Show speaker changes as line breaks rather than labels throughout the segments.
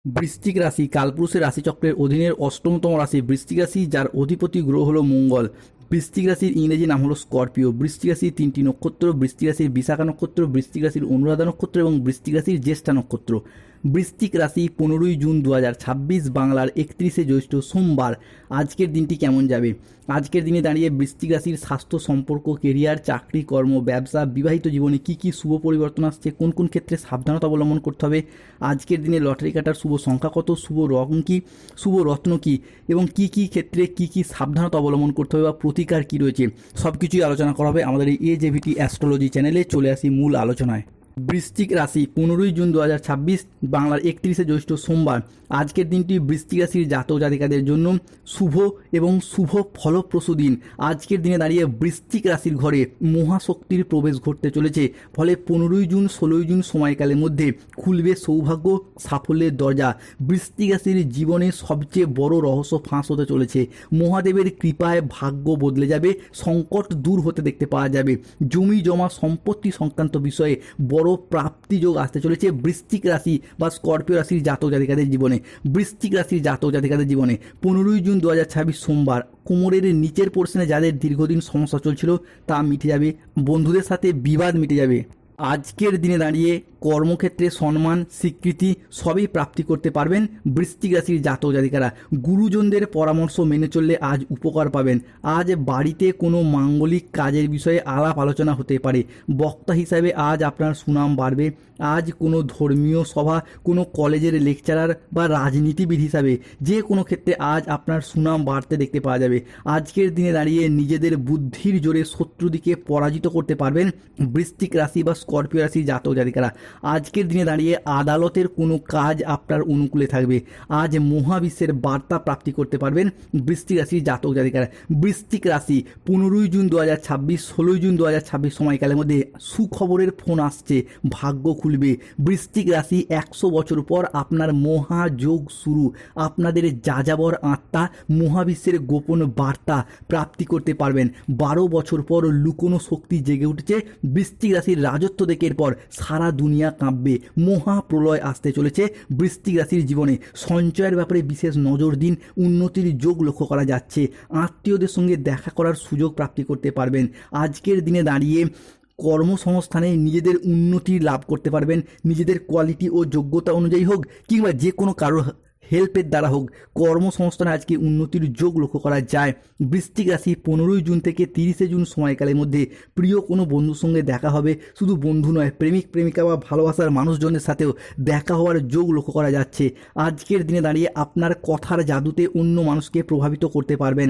বৃশ্চিক রাশি কালপুরুষের রাশিচক্রের অধীনের অষ্টমতম রাশি বৃশ্চিক রাশি, যার অধিপতি গ্রহ হলো মঙ্গল। বৃশ্চিক রাশির ইংরেজি নাম হলো স্করপিও। বৃশ্চিক রাশির তিনটি নক্ষত্র: বৃশ্চিক রাশির বিশাখা নক্ষত্র, বৃশ্চিক রাশির অনুরাধা নক্ষত্র এবং বৃশ্চিক রাশির জ্যেষ্ঠা নক্ষত্র। বৃশ্চিক রাশি 15ই জুন 2026, বাংলার 31শে জ্যৈষ্ঠ, সোমবার। আজকের দিনটি কেমন যাবে? আজকের দিনে দাঁড়িয়ে বৃশ্চিক রাশির স্বাস্থ্য, সম্পর্ক, কেরিয়ার, চাকরি, কর্ম, ব্যবসা, বিবাহিত জীবনে কী কী শুভ পরিবর্তন আসছে, কোন কোন ক্ষেত্রে সাবধানতা অবলম্বন করতে হবে, আজকের দিনে লটারি কাটার শুভ সংখ্যা কত, শুভ রং কী, শুভ রত্ন কী, এবং কী কী ক্ষেত্রে কী কী সাবধানতা অবলম্বন করতে হবে বা প্রতিকার কী রয়েছে, সব কিছুই আলোচনা করা হবে আমাদের এই AJVT অ্যাস্ট্রোলজি চ্যানেলে। চলে আসি মূল আলোচনায়। বৃশ্চিক রাশি 15ই জুন 2026, বাংলার 31শে জ্যৈষ্ঠ, সোমবার। আজকের দিনটি বৃশ্চিক রাশির জাতক জাতিকাদের জন্য শুভ এবং শুভ ফলপ্রসূ দিন। আজকের দিনে দাঁড়িয়ে বৃশ্চিক রাশির ঘরে মহাশক্তির প্রবেশ ঘটতে চলেছে। ফলে 15ই জুন 16ই জুন সময়কালের মধ্যে খুলবে সৌভাগ্য, সাফল্যের দরজা। বৃশ্চিক রাশির জীবনে সবচেয়ে বড় রহস্য ফাঁস হতে চলেছে। মহাদেবের কৃপায় ভাগ্য বদলে যাবে, সংকট দূর হতে দেখতে পাওয়া যাবে। জমি জমা সম্পত্তি সংক্রান্ত বিষয়ে বড় প্রাপ্তিযোগ আসতে চলেছে বৃশ্চিক রাশি বা স্করপিও রাশির জাতক জাতিকাদের জীবনে। বৃশ্চিক রাশির জাতক জাতিকাদের জীবনে 15ই জুন 2026, সোমবার। কোমরের নিচের পোর্শনে যাদের দীর্ঘদিন সমস্যা চলছিল তা মিটে যাবে, বন্ধুদের সাথে বিবাদ মিটে যাবে। আজকের দিনে দাঁড়িয়ে কর্মক্ষেত্রে সম্মান, স্বীকৃতি সবই প্রাপ্তি করতে পারবেন বৃশ্চিক রাশির জাতক জাতিকারা। গুরুজনদের পরামর্শ মেনে চললে আজ উপকার পাবেন। আজ বাড়িতে কোনো মাঙ্গলিক কাজের বিষয়ে আলাপ আলোচনা হতে পারে। বক্তা হিসাবে আজ আপনার সুনাম বাড়বে। আজ কোনো ধর্মীয় সভা, কোনো কলেজের লেকচারার বা রাজনীতিবিদ হিসাবে যে কোনো ক্ষেত্রে আজ আপনার সুনাম বাড়তে দেখতে পাওয়া যাবে। আজকের দিনে দাঁড়িয়ে নিজেদের বুদ্ধির জোরে শত্রুদিকে পরাজিত করতে পারবেন বৃশ্চিক রাশি বা স্করপিও রাশির জাতক জাতিকারা। আজকের দিনে দাঁড়িয়ে আদালতের কোনো কাজ আপনার অনুকূলে থাকবে। আজ মহাবিশ্বের বার্তা প্রাপ্তি করতে পারবেন বৃশ্চিক রাশির জাতক জাতিকারা। বৃশ্চিক রাশি 15ই জুন 2026, 16ই জুন 2026 সময়কালের মধ্যে সুখবরের ফোন আসছে, ভাগ্য খুলবে। বৃশ্চিক রাশি 100 বছর পর আপনার মহাযোগ শুরু। আপনাদের যাযাবর আত্মা মহাবিশ্বের গোপন বার্তা প্রাপ্তি করতে পারবেন। 12 বছর পর লুকোনো শক্তি জেগে উঠেছে বৃশ্চিক রাশির রাজত্ব দেখে পর সারা দুনিয়া কাঁপবে। মহাপ্রলয় আসতে চলেছে বৃশ্চিক রাশির জীবনে। সঞ্চয়ের ব্যাপারে বিশেষ নজর দিন, উন্নতির যোগ লক্ষ্য করা যাচ্ছে। আত্মীয়দের সঙ্গে দেখা করার সুযোগ প্রাপ্তি করতে পারবেন। আজকের দিনে দাঁড়িয়ে কর্মসংস্থানে নিজেদের উন্নতি লাভ করতে পারবেন। নিজেদের কোয়ালিটি ও যোগ্যতা অনুযায়ী হোক কিংবা যে কোনো কারোর হেল্পের দ্বারা হোক, কর্মসংস্থানে আজকে উন্নতির যোগ লক্ষ্য করা যায়। বৃশ্চিক রাশি 15ই জুন থেকে 30শে জুন সময়কালের মধ্যে প্রিয় কোনো বন্ধুর সঙ্গে দেখা হবে। শুধু বন্ধু নয়, প্রেমিক প্রেমিকা বা ভালোবাসার মানুষজনের সাথেও দেখা হওয়ার যোগ লক্ষ্য করা যাচ্ছে। আজকের দিনে দাঁড়িয়ে আপনার কথার জাদুতে অন্য মানুষকে প্রভাবিত করতে পারবেন।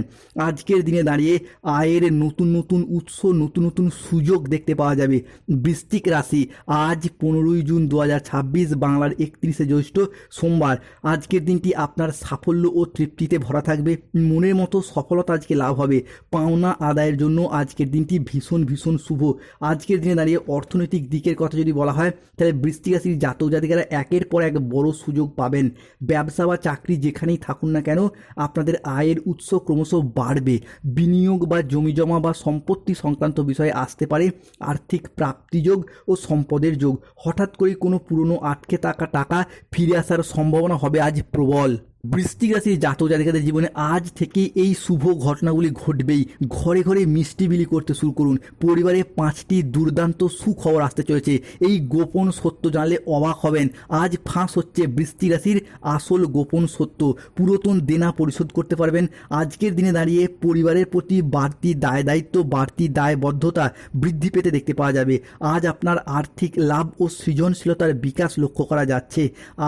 আজকের দিনে দাঁড়িয়ে আয়ের নতুন নতুন উৎস, নতুন নতুন সুযোগ দেখতে পাওয়া যাবে। বৃশ্চিক রাশি আজ 15ই জুন 2026, বাংলার 31শে জ্যৈষ্ঠ, সোমবার। আজকের দিনটি আপনার সাফল্য ও তৃপ্তিতে ভরা থাকবে। মনের মতো সফলতা আজকে লাভ হবে। পাওনা আদায়ের জন্য আজকের দিনটি ভীষণ ভীষণ শুভ। আজকের দিনে দাঁড়িয়ে অর্থনৈতিক দিকের কথা যদি বলা হয় তাহলে বৃশ্চিক রাশির জাতক জাতিকারা একের পর এক বড় সুযোগ পাবেন। ব্যবসা বা চাকরি যেখানেই থাকুন না কেন, আপনাদের আয়ের উৎস ক্রমশ বাড়বে। বিনিয়োগ বা জমিজমা বা সম্পত্তি সংক্রান্ত বিষয়ে আসতে পারে আর্থিক প্রাপ্তিযোগ ও সম্পদের যোগ। হঠাৎ করে কোনো পুরনো আটকে থাকা টাকা ফিরে আসার সম্ভাবনা হবে আজ প্রবল। বৃশ্চিক রাশির জাতক জাতিকাদের জীবনে আজ থেকে এই শুভ ঘটনাগুলি ঘটবেই। ঘরে ঘরে মিষ্টি বিলি করতে শুরু করুন। পরিবারে 5টি দুর্দান্ত সুখবর আসতে চলেছে। এই গোপন সত্য জানলে অবাক হবেন। আজ ফাঁস হচ্ছে বৃশ্চিক রাশির আসল গোপন সত্য। পুরাতন দেনা পরিশোধ করতে পারবেন। আজকের দিনে দাঁড়িয়ে পরিবারের প্রতি বাড়তি দায় দায়িত্ব, বাড়তি দায়বদ্ধতা বৃদ্ধি পেতে দেখতে পাওয়া যাবে। আজ আপনার আর্থিক লাভ ও সৃজনশীলতার বিকাশ লক্ষ্য করা যাচ্ছে।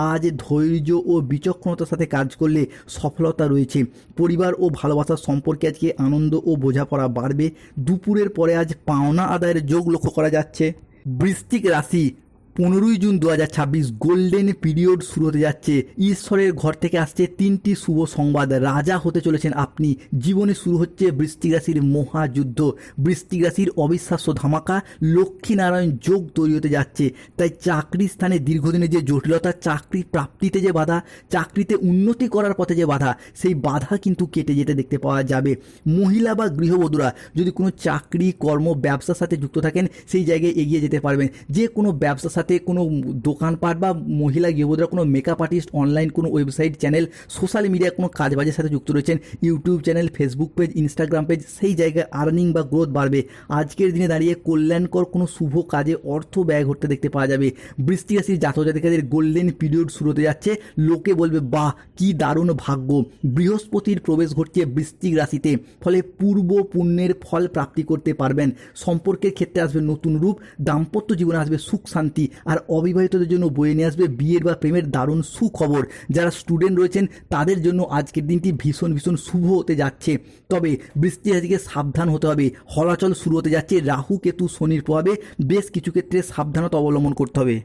আজ ধৈর্য ও বিচক্ষণতার সাথে কাজ করলে সফলতা রয়েছে। পরিবার ও ভালোবাসার সম্পর্কে আজকে আনন্দ ও বোঝাপড়া বাড়বে। দুপুরের পরে আজ পাওনা আদায়ের যোগ লক্ষ্য করা যাচ্ছে। বৃশ্চিক রাশি 15ই জুন 2026, গোল্ডেন পিরিয়ড শুরু হতে যাচ্ছে। ঈশ্বরের ঘর থেকে আসছে 3টি শুভ সংবাদ। রাজা হতে চলেছেন আপনি। জীবনে শুরু হচ্ছে বৃশ্চিক রাশির মহাযুদ্ধ। বৃশ্চিক রাশির অবিশ্বাস্য ধামাকা, লক্ষ্মীনারায়ণ যোগ তৈরি হতে যাচ্ছে। তাই চাকরি স্থানে দীর্ঘদিনের যে জটিলতা, চাকরি প্রাপ্তিতে যে বাধা, চাকরিতে উন্নতি করার পথে যে বাধা, সেই বাধা কিন্তু কেটে যেতে দেখতে পাওয়া যাবে। মহিলা বা গৃহবধূরা যদি কোনো চাকরি, কর্ম, ব্যবসার সাথে যুক্ত থাকেন সেই জায়গায় এগিয়ে যেতে পারবেন। যে কোনো ব্যবসার সাথে সাথে কোনো দোকানপাট বা মহিলা গৃহবধূরা কোনো মেকআপ আর্টিস্ট, অনলাইন কোনো ওয়েবসাইট চ্যানেল, সোশ্যাল মিডিয়া কোনো কাজবাজের সাথে যুক্ত রয়েছেন, YouTube channel, Facebook page, Instagram page, সেই জায়গায় আর্নিং বা গ্রোথ বাড়বে। আজকের দিনে দাঁড়িয়ে কল্যাণকর কোনো শুভ কাজে অর্থ ব্যয় ঘটতে দেখতে পাওয়া যাবে। বৃশ্চিক রাশির জাতক জাতিকাদের গোল্ডেন পিরিয়ড শুরু হতে যাচ্ছে। লোকে বলবে বাহ কি দারুণ ভাগ্য। বৃহস্পতির প্রবেশ ঘটছে বৃশ্চিক রাশিতে, ফলে পূর্ব পুণ্যের ফল প্রাপ্তি করতে পারবেন। সম্পর্কের ক্ষেত্রে আসবে নতুন রূপ, দাম্পত্য জীবনে আসবে সুখ শান্তি, আর অবিবাহিতদের জন্য বয়ে নিয়ে আসবে বিয়ের বা প্রেমের দারুণ সুখবর। যারা স্টুডেন্ট রয়েছেন তাদের জন্য আজকের দিনটি ভীষণ ভীষণ শুভ হতে যাচ্ছে। তবে বৃশ্চিক রাশিকে সাবধান হতে হবে। হলাচল শুরু হতে যাচ্ছে রাহু কেতু শনির প্রভাবে, বেশ কিছু ক্ষেত্রে সাবধানতা অবলম্বন করতে হবে।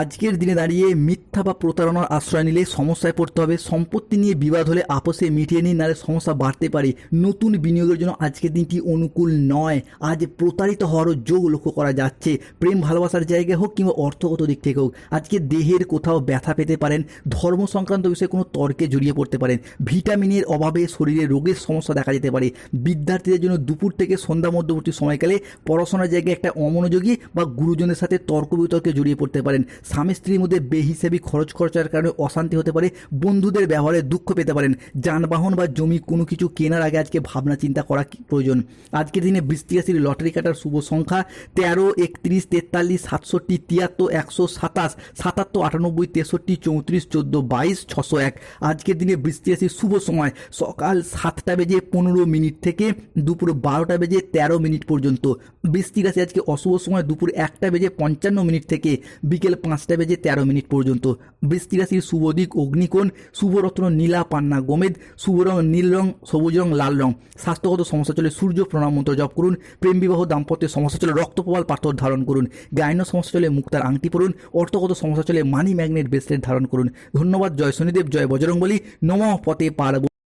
আজকের দিনে দাঁড়িয়ে মিথ্যা বা প্রতারণার আশ্রয় নিলে সমস্যায় পড়তে হবে। সম্পত্তি নিয়ে বিবাদ হলে আপোষে মিটিয়ে নিন, নাহলে সমস্যা বাড়তে পারে। নতুন বিনিয়োগের জন্য আজকের দিনটি অনুকূল নয়। আজ প্রতারিত হওয়ারও যোগ লক্ষ্য করা যাচ্ছে। প্রেম ভালোবাসার জায়গায় হোক কিংবা অর্থগত দিক থেকে হোক, আজকে দেহের কোথাও ব্যথা পেতে পারেন। ধর্ম সংক্রান্ত বিষয়ে কোনো তর্কে জড়িয়ে পড়তে পারেন। ভিটামিনের অভাবে শরীরে রোগের সমস্যা দেখা যেতে পারে। বিদ্যার্থীদের জন্য দুপুর থেকে সন্ধ্যা মধ্যবর্তী সময়কালে পড়াশোনার জায়গায় একটা অমনোযোগী বা গুরুজনের সাথে তর্ক বিতর্কে জড়িয়ে পড়তে পারেন। স্বামী স্ত্রীর মধ্যে বেহিসাবি খরচ খরচার কারণে অশান্তি হতে পারে। বন্ধুদের ব্যবহারে দুঃখ পেতে পারেন। যানবাহন বা জমি কোনো কিছু কেনার আগে আজকে ভাবনা চিন্তা করা প্রয়োজন। আজকের দিনে বৃশ্চিক রাশির লটারি কাটার শুভ সংখ্যা 13, 31, 43, 67, 73, 127, 77, 98, 63, 34, 14, 22, 601। আজকের দিনে বৃশ্চিক রাশির শুভ সময় সকাল 7:15 থেকে দুপুর 12:13 পর্যন্ত। বৃশ্চিক রাশি আজকে অশুভ সময় দুপুর 1:55 থেকে বিকেল 5:13 পর্যন্ত। বৃশ্চিক রাশির শুভ দিক অগ্নিকোণ, শুভরত্ন নীলা পান্না গোমেদ, শুভ রং নীল রং, সবুজ রং, লাল রং। স্বাস্থ্যগত সমস্যা চলে সূর্য প্রণাম মন্ত্র জপ করুন। প্রেম বিবাহ দাম্পত্যের সমস্যা চলে রক্তপ্রবাল পাথর ধারণ করুন। গায়ন সমস্যা চলে মুক্তার আংটি পড়ুন। অর্থগত সমস্যা চলে মানি ম্যাগনেট ব্রেসলেট ধারণ করুন। ধন্যবাদ। জয় শনিদেব, জয় বজরংবলী, নমঃ পতে পার্বতী।